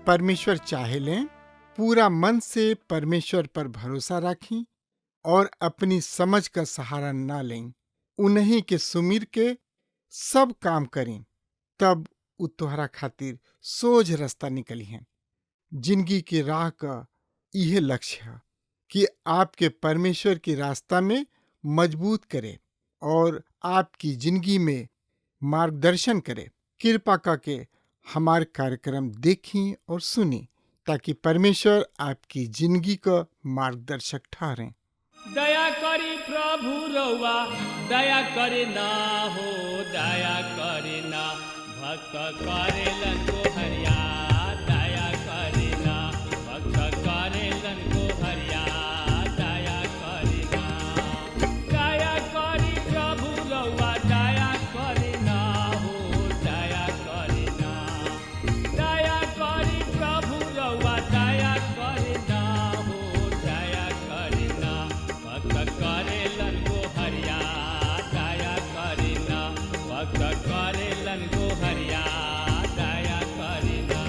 परमेश्वर चाहे लें, पूरा मन से परमेश्वर पर भरोसा रखें और अपनी समझ का सहारा ना लें। उन्हीं के सुमिर के सब काम करें, तब उ तोहरा खातिर सोझ रास्ता निकली है। जिंदगी की राह का यह लक्ष्य है कि आपके परमेश्वर के रास्ता में मजबूत करे और आपकी जिंदगी में मार्गदर्शन करे। कृपा करके हमारे कार्यक्रम देखें और सुनें ताकि परमेश्वर आपकी जिंदगी का मार्गदर्शक ठहरें। दया करी प्रभु रउआ, दया करे ना हो, दया करे ना। भक्त करेलन को हरिया, दया करे ना। भक्त करेलन को हरिया, दया करे ना। दया करी प्रभु रउआ, दया करे ना हो, दया करे ना। दया करी प्रभु रउआ, दया करे ना हो, दया करे ना। भक्त करेलन को हरिया, दया करे ना। भक्त करेलन को हरिया, दया करे ना।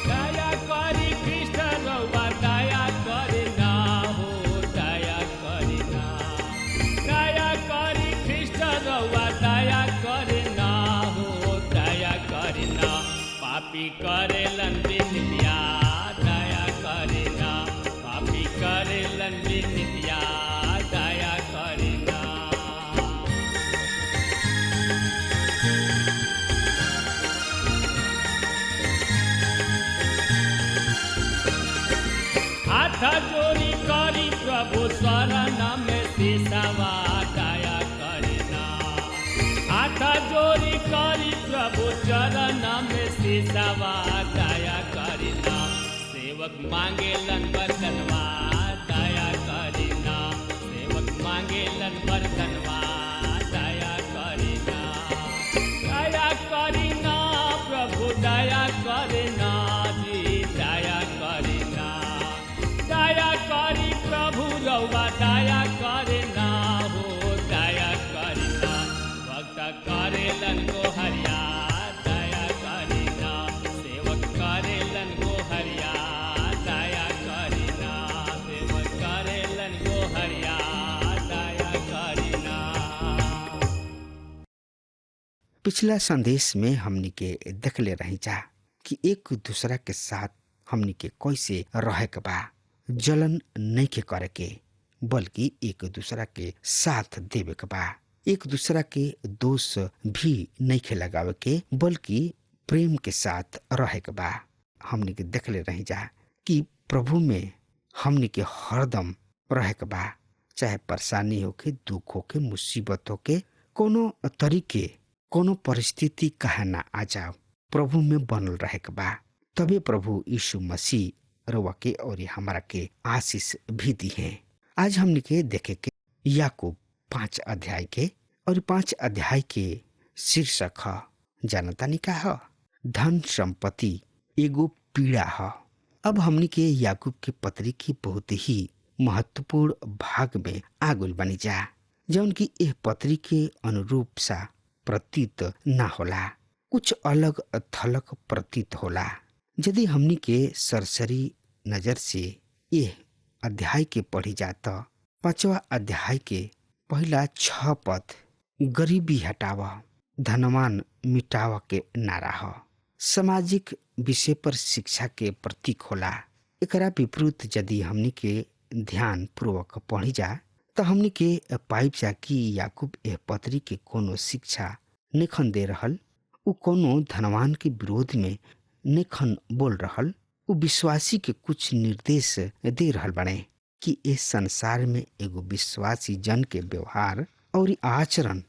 दया करी कृष्ण रउआ, दया करे ना हो, दया करे ना। दया करी कृष्ण रउआ, दया करे ना हो, दया करे ना। पापी करेलन बिनतिया, दया करे ना। पापी करेलन बिनतिया, दया करे ना। हाथ जोड़ी करी प्रभु शरण में सिसवा, दया करे ना। हाथ जोड़ी करी प्रभु चरण में सिसवा, दया करे ना। सेवक मांगेलन बरतनवा, दया करे ना। सेवक मांगेलन बरतनवा, दया करे ना। दया करे ना प्रभु, दया करे ना जी, दया करे ना। दया करी प्रभु रउआ, दया करे ना हो, दया करे ना। भक्त करेलन को हरिया, दया करे ना। सेवक करेलन को हरिया, दया करे ना। सेवक करेलन को हरिया, दया करे ना। पिछला संदेश में हमनी के देखले रही जा कि एक दूसरा के साथ हमनी के कैसे रहे के बा। जलन नहीं के करे के, बल्कि एक दूसरा के साथ देवे के बा। एक दूसरा के दोष भी नहीं के लगावे के, बल्कि प्रेम के साथ रहे के बा। हमनी के देखले रही जा कि प्रभु में हमनी के हरदम रहे के बा, चाहे परेशानी होके, दुख होके, मुसीबत होके, कोनो तरीके कोनो परिस्थिति कहा ना आ जाओ, प्रभु में बनल रहे के बा। तबे प्रभु यीशु मसीह रउआ के और हमारा के आशीष भी दी है। आज हमने के देखे के याकूब 5 अध्याय के, और 5 अध्याय के शीर्षक है जानता नहीं का है, धन संपत्ति एगो पीड़ा है। अब हमने के याकूब के पत्री की बहुत ही महत्वपूर्ण भाग में आगुल बनी जा, जौन की यह पत्री के अनुरूप सा प्रतीत ना होला, कुछ अलग थलग प्रतीत होला। यदि हमनी के सरसरी नजर से यह अध्याय के पढ़ी जाता, 5वां अध्याय के पहला 6 पद गरीबी हटावा, धनवान मिटावा के नारा है। सामाजिक विषय पर शिक्षा के प्रतीक होला। एकरा विपरीत यदि हमनी के ध्यान पूर्वक पढ़ी जा तो हमनी के पाइप जा कि याकूब यह पत्री के कोनो शिक्षा निखन दे रहल, उ कोनो धनवान के विरोध में निखन बोल रहल, उ वो विश्वासी के कुछ निर्देश दे रहल बने कि इस संसार में एगो विश्वासी जन के व्यवहार और आचरण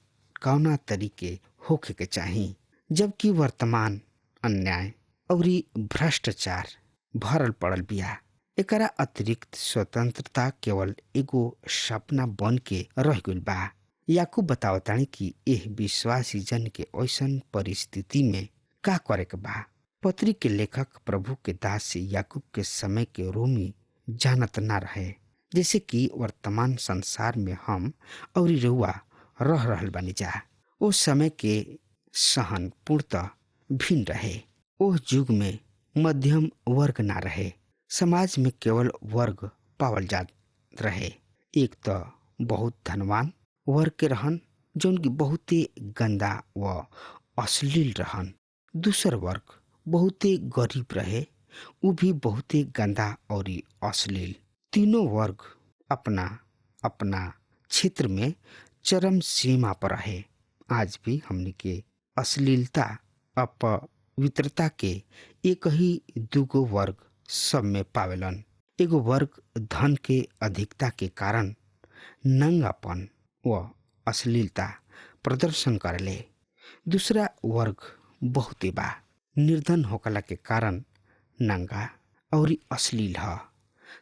कौना तरीके होखे के चाही, जबकि वर्तमान अन्याय और भ्रष्टाचार भरल पड़ल बिया। एकरा अतिरिक्त स्वतंत्रता केवल एगो सपना बन के रह गइल बा। याकूब बतावतानी कि एह विश्वासी जन के ऐसन परिस्थिति में का करे के बा। पत्री के लेखक प्रभु के दास याकूब के समय के रोमी जानत ना रहे, जैसे कि वर्तमान संसार में हम और रउआ रह रहल बानी जा। उस समय के सहन पूर्णतः भिन्न रहे। उस युग में मध्यम वर्ग ना रहे। समाज में केवल वर्ग पावल जात रहे। एक तो बहुत धनवान वर्ग के रहन जौन की बहुत ही गंदा व अश्लील रहन। दूसर वर्ग बहुत ही गरीब रहे, वो भी बहुत ही गंदा और अश्लील। तीनों वर्ग अपना अपना क्षेत्र में चरम सीमा पर रहे। आज भी हमने के अश्लीलता अपवित्रता के एक ही दूगो वर्ग सब में पावेलन। एगो वर्ग धन के अधिकता के कारण नंगापन व अश्लीलता प्रदर्शन करेले। दूसरा वर्ग बहुत बा निर्धन होकला के कारण नंगा और अश्लील है।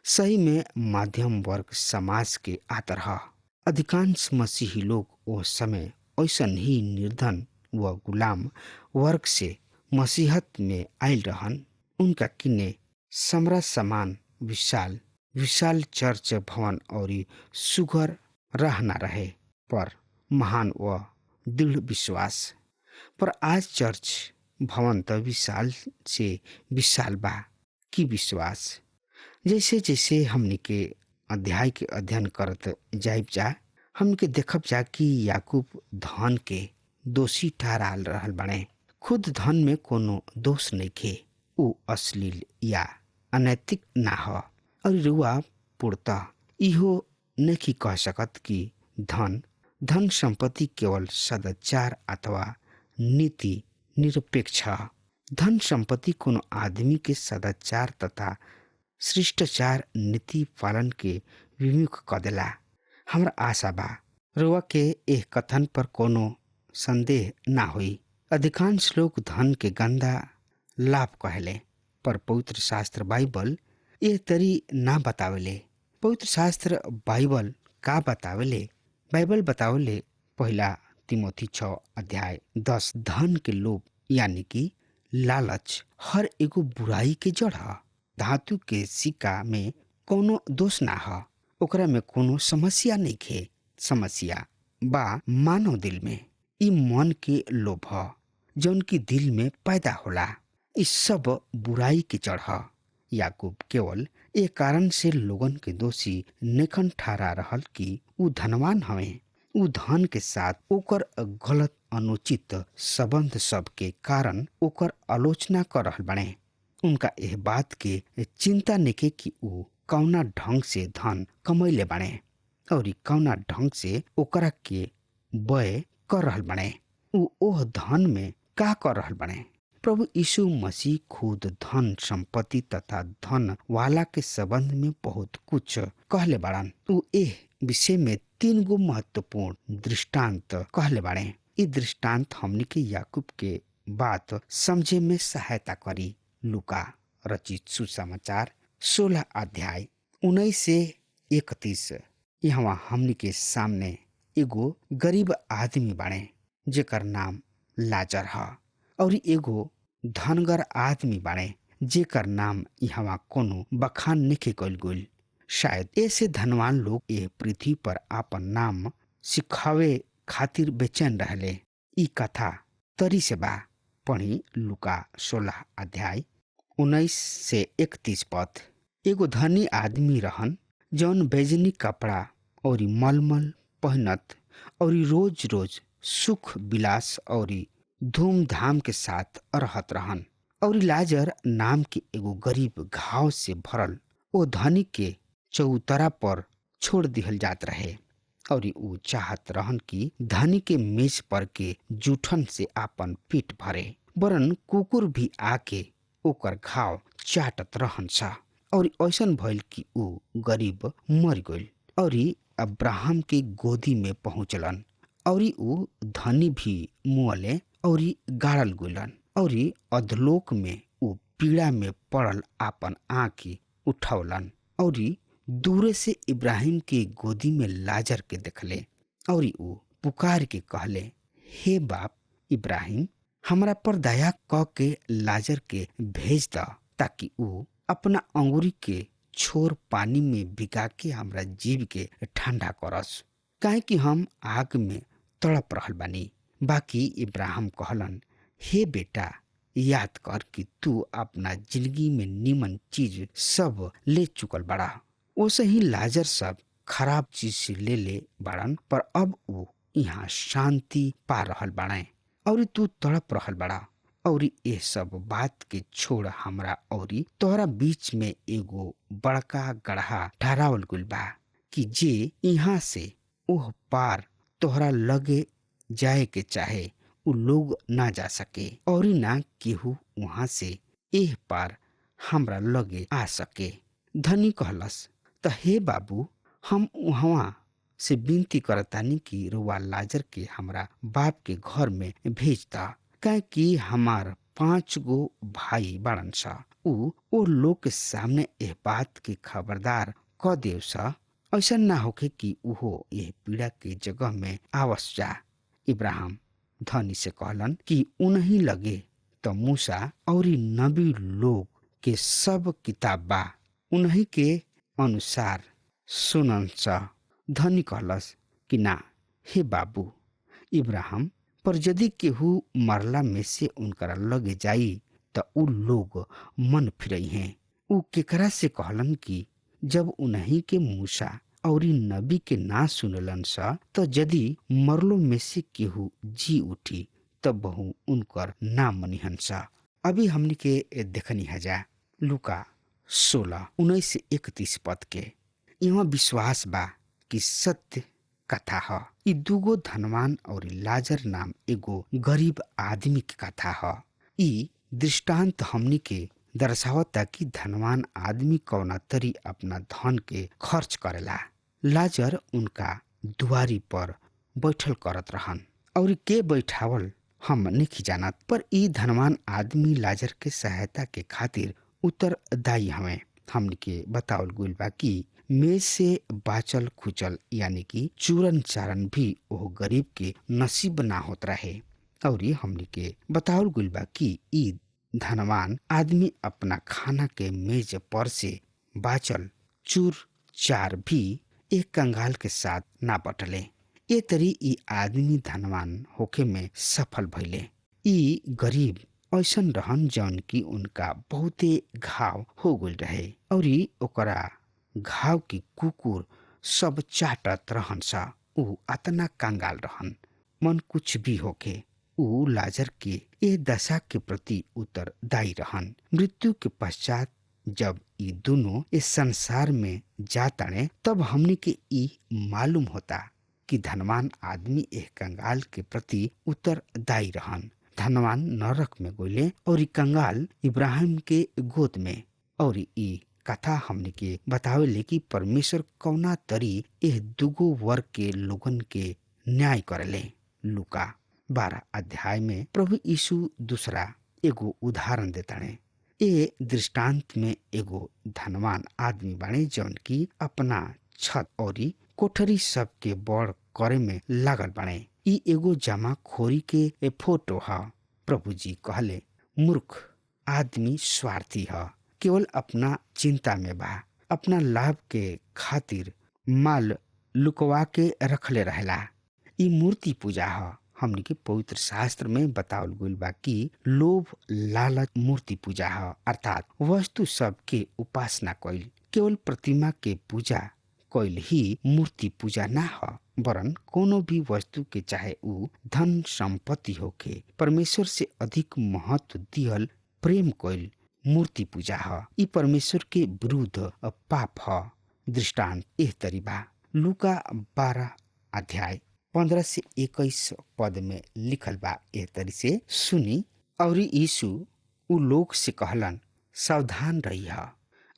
सही में मध्यम वर्ग समाज के आतर है। अधिकांश मसीही लोग वो समय ऐसन ही निर्धन व गुलाम वर्ग से मसीहत में आयल रहन। उनका किने समरा समान विशाल विशाल चर्च भवन और सुघर रहना रहे, पर महान व दृढ़ विश्वास। पर आज चर्च भवन तो विशाल से विशाल बा की विश्वास। जैसे जैसे हमने के अध्याय के अध्ययन करत जाइब जा, हमके देखब जा कि याकूब धन के दोषी ठहराल रहल बने। खुद धन में कोनो दोष नहीं खे, उ अश्लील या अनैतिक ना हो। और रुआ पूर्णतः इहो नहीं कह सकत कि धन संपत्ति केवल सदाचार अथवा नीति निरपेक्ष। धन संपत्ति कोनो आदमी के सदाचार तथा शिष्टाचार नीति पालन के विमुख क देला। हमरा आशा बा रुआ के एह कथन पर कोनो संदेह ना हुई। अधिकांश लोग धन के गंदा लाभ कहले, पर पवित्र शास्त्र बाइबल ये तरी ना बतावेले। पवित्र शास्त्र बाइबल का बतावेले? बाइबल बतावेले पहला तिमोथी 6:10 धन के लोभ यानी कि लालच हर एगो बुराई के जड़ है। धातु के सिक्का में कोनो दोष ना है, ओकरा में कोनो समस्या नहीं खे। समस्या बा मानव दिल में। ई मन के लोभ है जौन की दिल में पैदा होला। इस सब बुराई के जड़ है। याकूब केवल ए कारण से लोगन के दोषी नेखन ठहरा रहल कि उ धनवान हवे। उ धन के साथ ओकर गलत अनुचित संबंध सब के कारण ओकर आलोचना कर रहल बने। उनका यह बात के चिंता नेके कि उ कौना ढंग से धन कमैले बने और कौना ढंग से ओकरा के व्यय कर रहल बने। उ ओह धन में का कर रहल बने? प्रभु यीशु मसीह खुद धन संपत्ति तथा धन वाला के संबंध में बहुत कुछ कहले बाड़न। उ एह विषय में 3 गो महत्वपूर्ण दृष्टांत कहले बाड़े। ये दृष्टांत हमने के याकूब के बात समझे में सहायता करी। लूका रचित सुसमाचार 16 अध्याय 19 से 31। यहाँ हमने के सामने एगो गरीब आदमी बाड़े जेकर नाम लाजर है और एगो धनगर आदमी बाड़े जेकर नाम यहाँ कोनो बखान नहीं कइल गइल। शायद ऐसे धनवान लोग ये पृथ्वी पर आपन नाम सिखावे खातिर बेचैन रहले। ई कथा तरी से बा। पढ़ी लूका 16 अध्याय 19 से 31 पद। एगो धनी आदमी रहन जौन बैजनी कपड़ा और मलमल पहनत और रोज रोज सुख विलास और धूमधाम के साथ रहत रहन। और लाजर नाम के एगो गरीब घाव से भरल ओ धनी के चौतरा पर छोड़ दिहल जात रहे। और उ चाहत रहन कि धनी के मेज पर के जूठन से आपन पेट भरे, वरन कुकुर भी आके ओकर घाव चाटत रहन्छ और ऐसन भइल कि ऊ गरीब मर गइल और अब्राहम के गोदी में पहुँचलन और ऊ धनी भी मुअले और गाड़ल गइलन और अधलोक में ऊ पीड़ा में पड़ल आपन आँखी उठौलन और दूरे से इब्राहिम के गोदी में लाजर के देखले और ऊ पुकार के कहले, हे बाप इब्राहिम, हमरा पर दया क के लाजर के भेज द ताकि ऊ अपना अंगुरी के छोर पानी में भिगा के हमरा जीव के ठंडा करस, काहे कि हम आग में तड़प रहल बानी। बाकी इब्राहिम कहलन, हे बेटा, याद कर कि तू अपना जिंदगी में निमन चीज सब ले चुकल बड़ा, ओसे ही लाजर सब खराब चीज से ले बाड़न, पर अब ऊ यहाँ शांति पा रहल बाड़े और तू तड़प रहल बड़ा। और ये सब बात के छोड़ हमरा और तोहरा बीच में एगो बड़का गढ़ा ठहरावल गइल बा कि जे यहाँ से ओह पार तोहरा लगे जाए के चाहे उ लोग ना जा सके और ना केहू वहां से एह पार हमरा लगे आ सके। धनी कहलस, त हे बाबू, हम वहां से विनती करतानी कि रुआ लाजर के हमरा बाप के घर में भेजता, काहे कि हमार 5 गो भाई बाड़न सा, ऊ ओ लोग के सामने एह बात के खबरदार क देव सा, ऐसा ना होके कि उहो यह पीड़ा के जगह में आवस जा। इब्राहिम धनी से कहलन कि उन्हीं लगे तो मूसा और नबी लोग के सब किताब बा, उन्हीं के अनुसार सुनन सा। धनी कहलस कि ना हे बाबू इब्राहिम, पर यदि केहू मरला में से उनकरा लगे जाई तो उ लोग मन फिरई हैं। उ केकरा से कहलन कि जब उन्हीं के मूसा और नबी के ना सुनलन सा, तो यदि मरलो में से केहू जी उठी तब बहु उनकर ना मनिहन सा। अभी हमने के देखनी हजा लुका 16:19-31 पद के। यहाँ विश्वास बा कि सत्य कथा ह। ई दुगो धनवान और लाजर नाम एगो गरीब आदमी की कथा ह। ई दृष्टांत हमनी के दर्शावता कि धनवान आदमी कौना तरी अपना धन के खर्च करेला। लाजर उनका दुआरी पर बैठल करत रहन और के बैठावल हम नहीं जानत, पर ई धनवान आदमी लाजर के सहायता के खातिर उत्तरदायी हमें। हमने के बतावल गइल बा कि में से बाचल खुचल यानी कि चूरन चारन भी ओह गरीब के नसीब ना होत रहे। और हमने के बतावल गइल बा कि ई धनवान आदमी अपना खाना के मेज पर से बाचल चूर चार भी एक कंगाल के साथ ना बटले। ए तरी ई आदमी धनवान होके में सफल भइले। ई गरीब ऐसन रहन जौन की उनका बहुते घाव हो गइल रहे और ओकरा घाव की कुकुर सब चाटत रहन सा। ऊ अतना कंगाल रहन, मन कुछ भी होके ऊ लाजर के ए दशा के प्रति उत्तरदायी रहन। मृत्यु के पश्चात जब ये दोनों इस संसार में जातने, तब हमने के ई मालूम होता कि धनवान आदमी एक कंगाल के प्रति उत्तरदायी रहन। धनवान नरक में गोले और कंगाल इब्राहिम के गोद में। और ई कथा हमने के बतावेले कि परमेश्वर कौना तरी एह दुगो वर्ग के लोगन के न्याय करले। लुका 12 अध्याय में प्रभु यीशु दूसरा एगो उदाहरण देताने। ए दृष्टांत में एगो धनवान आदमी बाने जौन की अपना छत और कोठरी सब के बड़ करे में लागल बाने। ई एगो जमा खोरी के फोटो ह। प्रभु जी कहले, मूर्ख आदमी स्वार्थी ह, केवल अपना चिंता में बा, अपना लाभ के खातिर माल लुकवा के रखले रहेला। ई मूर्ति पूजा ह। हमनी के पवित्र शास्त्र में बतावल गइल बा कि लोभ लालच मूर्ति पूजा ह, अर्थात वस्तु सब के उपासना कइल। केवल प्रतिमा के पूजा कइल ही मूर्ति पूजा ना ह, वरन कोनो भी वस्तु के चाहे ऊ धन संपत्ति होके परमेश्वर से अधिक महत्व दियल प्रेम कइल मूर्ति पूजा ह। ई परमेश्वर के विरुद्ध पाप ह। दृष्टांत एह तरी बा। लुका 12 अध्याय 15-21 पद में लिखल बा एह तरी से सुनी। और यीशु उ लोग से कहलन, सावधान रहिह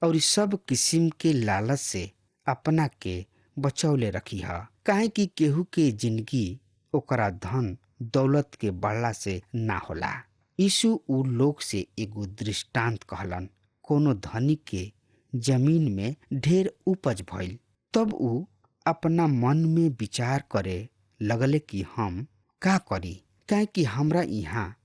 और सब किस्म के लालच से अपना के बचौले रखिह, काहे कि केहू के जिंदगी ओकरा धन दौलत के बढ़ला से ना होला। यीशु उ लोग से एगो दृष्टांत कहलन। कोनो धनी के जमीन में ढेर उपज भइल, तब उ अपना मन में विचार करे लगले कि हम का करी, काहे कि हमरा यहाँ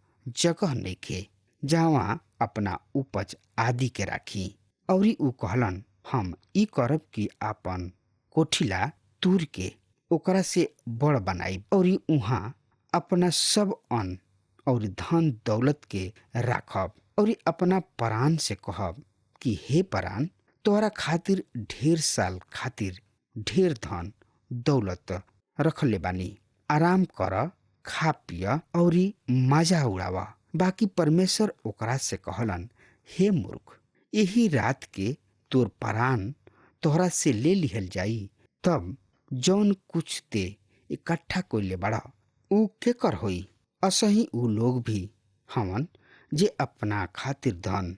जगह नइखे जहाँ अपना उपज आदि के राखी। औरी उ कहलन, हम ई करब कि आपन कोठिला तूर के ओकरा से बड़ बनाई और उहाँ अपना सब अन्न और धन दौलत के राखब और अपना प्राण से कहब कि हे प्राण, तोहरा खातिर ढेर साल खातिर ढेर धन दौलत रखले बानी, आराम कर, खा पिया और मजा उड़ावा। बाकी परमेश्वर ओकरा से कहलन, हे मूर्ख, यही रात के तोर प्राण तोहरा से ले लिहल जाई, तब जौन कुछ ते इकट्ठा कइले बड़ा उ केकर होई। असही उ लोग भी हवन जे अपना खातिर धन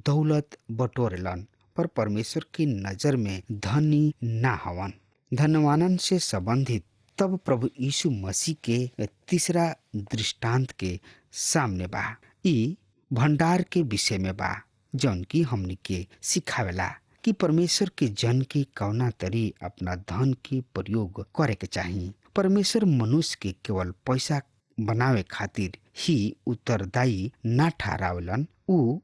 दौलत बटोरेलन, पर परमेश्वर की नजर में धनी ना हवन, धनवानन से संबंधित। तब प्रभु यीशु मसीह के तीसरा दृष्टांत के सामने बा। ई भंडार के विषय में बा, जौन की हमनी के सिखावेला कि परमेश्वर के जन के कौना तरी अपना धन के प्रयोग करे के चाहिए। परमेश्वर मनुष्य के केवल पैसा बनावे खातिर ही उत्तरदायी ना ठहरावलन, उ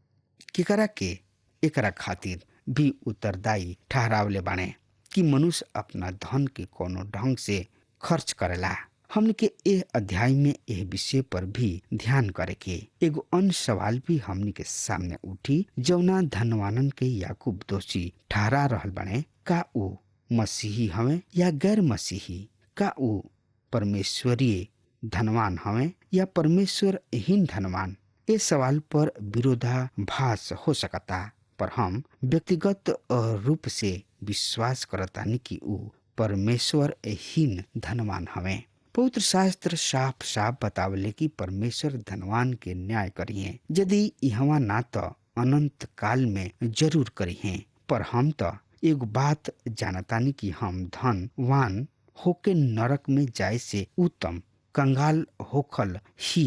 केकरा के एकरा खातिर भी उत्तरदायी ठहरावले बाने कि मनुष्य अपना धन के कोनो ढंग से खर्च करेला। हमने के ए अध्याय में यह विषय पर भी ध्यान करे के एगो अन्य सवाल भी हमने के सामने उठी, जौना धनवानन के याकूब दोषी ठहरा रहल बने। का उ मसीही हवे या गैर मसीही? का उ परमेश्वरीय धनवान हवे या परमेश्वरहीन धनवान? इस सवाल पर विरोधाभास हो सकता, पर हम व्यक्तिगत रूप से विश्वास करतानी कि उ परमेश्वरहीन धनवान हवे। पवित्र शास्त्र साफ साफ बतावले कि परमेश्वर धनवान के न्याय करिए, यदि यहाँ ना तो अनंत काल में जरूर करिए। पर हम तो एक बात जानतानी कि हम धनवान होके नरक में जाए से उत्तम कंगाल होखल ही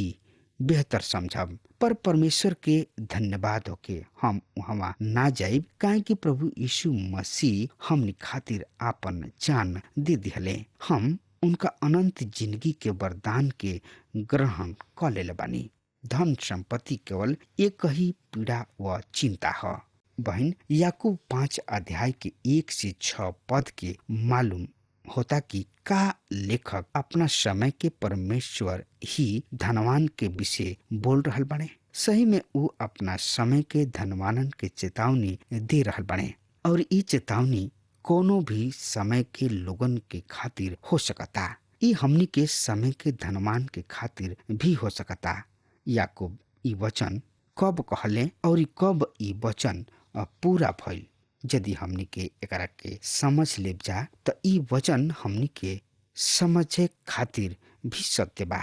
बेहतर समझब। पर परमेश्वर के धन्यवाद होके हम वहाँ ना जाइब, काहे कि प्रभु यीशु मसीह हमनी खातिर आपन जान दे दिहले। हम उनका अनंत जिंदगी के वरदान के ग्रहण क लेले बानी। धन संपत्ति केवल एक ही पीड़ा व चिंता है। बहन, याकूब 5 अध्याय के 1 से 6 पद के मालूम होता कि का लेखक अपना समय के परमेश्वर ही धनवान के विषय बोल रहल बने। सही में वो अपना समय के धनवानन के चेतावनी दे रहल बने, और ये चेतावनी कोनो भी समय के लोगन के खातिर हो सकता। ये हमनी के समय के धनवान के खातिर भी हो सकता। याकूब ई वचन कब कहले और कब ई वचन पूरा भइल, यदि हमनी के एकरा के समझ ले जा तो ई वचन हमनी के समझे खातिर भी सत्य बा।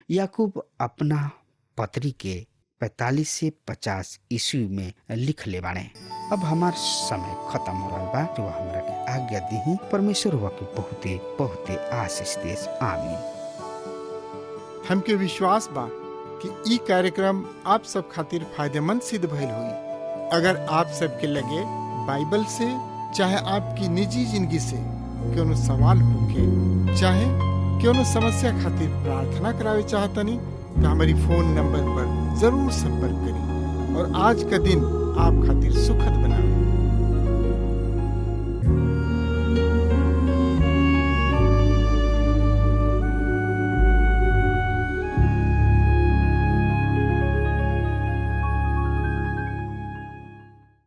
याकूब अपना पत्री के 45 से 50 ईस्वी में लिख ले बाने। अब हमार समय खत्म हो रहा बा, जो हमरा के आज्ञा दी। परमेश्वर हुआ के बहुते बहुते आशीष देस। आमीन। हमके विश्वास बा कि ई कार्यक्रम आप सब खातिर फायदेमंद सिद्ध भइल हुई। अगर आप सबके लगे बाइबल से चाहे आपकी निजी जिंदगी से कोनो सवाल होके चाहे कोनो समस्या खातिर प्रार्थना करावे चाहतनी तो हमारी फोन नंबर पर जरूर संपर्क करें और आज का दिन आप खातिर